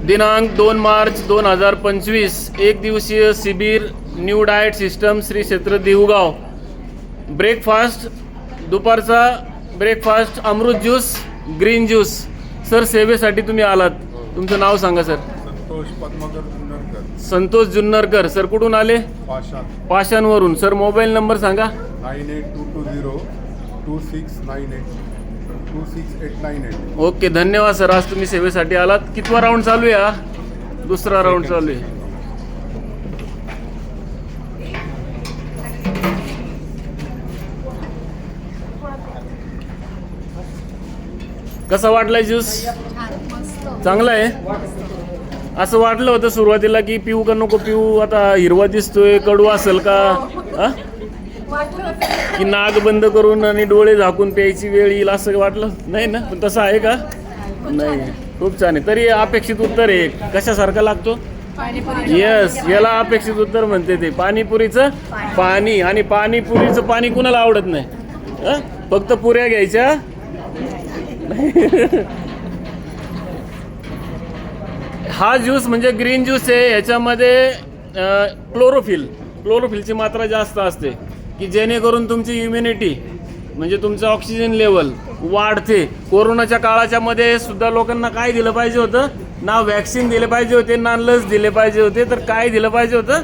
दिनांक 2 मार्च 2025 एक दिवसीय शिबिर न्यू डाएट सिस्टम श्री क्षेत्र देऊगाव. ब्रेकफास्ट, दुपारचा ब्रेकफास्ट अमृत ज्यूस, ग्रीन ज्यूस. सर सेवेसाठी तुम्ही आलात, तुमचं नाव सांगा सर. संतोष पद्माकर जुन्नरकर. संतोष जुन्नरकर सर, कुठून आले? पाषाण. पाषाणवरून. सर मोबाईल नंबर सांगा. 9822026898. ओके, धन्यवाद सर. आज तुम्ही सेवेसाठी आलात. कितवा राऊंड चालू आहे? हा दुसरा राऊंड चालू आहे. कसा वाटलाय ज्यूस? चांगला आहे. असं वाटलं होतं सुरुवातीला की पिऊ का नको पिऊ, आता हिरवा दिसतोय, कडू असेल का, की नाक बंद करून आणि डोळे झाकून प्यायची वेळ येईल असं वाटलं नाही ना? पण तसं आहे का? नाही, खूप छान आहे. तरी अपेक्षित उत्तर आहे. कशासारखा लागतो? येस, याला अपेक्षित उत्तर म्हणते ते. पाणीपुरीचं पाणी. आणि पाणीपुरीचं पाणी कुणाला आवडत नाही? फक्त पुऱ्या घ्यायच्या. हा ज्यूस म्हणजे ग्रीन ज्यूस आहे. याच्यामध्ये क्लोरोफिलची मात्रा जास्त असते की जेणेकरून तुमची इम्युनिटी म्हणजे तुमचं ऑक्सिजन लेवल वाढते. कोरोनाच्या काळाच्या मध्ये सुद्धा लोकांना काय दिलं पाहिजे होतं? ना वॅक्सिन दिले पाहिजे होते, ना लस दिले पाहिजे होते, तर काय दिलं पाहिजे होतं?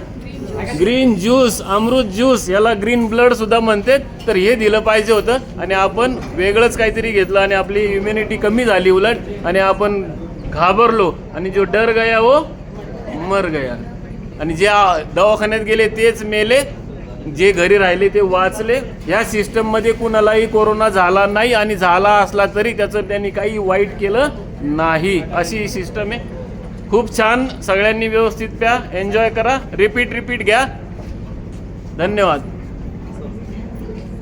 ग्रीन ज्यूस, अमृत ज्यूस. याला ग्रीन ब्लड सुद्धा म्हणते. तर हे दिलं पाहिजे होतं आणि आपण वेगळंच काहीतरी घेतलं आणि आपली इम्युनिटी कमी झाली उलट, आणि आपण घाबरलो आणि जो डर गया वो मर गया. आणि जे दवाखान्यात गेले तेच मेले, जे घरी राहिले ते वाचले. ह्या सिस्टममध्ये कुणालाही कोरोना झाला नाही, आणि झाला असला तरी त्याचं त्यांनी काही वाईट केलं नाही. अशी ही सिस्टम आहे. खूप छान. सगळ्यांनी व्यवस्थित प्या, एन्जॉय करा, रिपीट घ्या. धन्यवाद.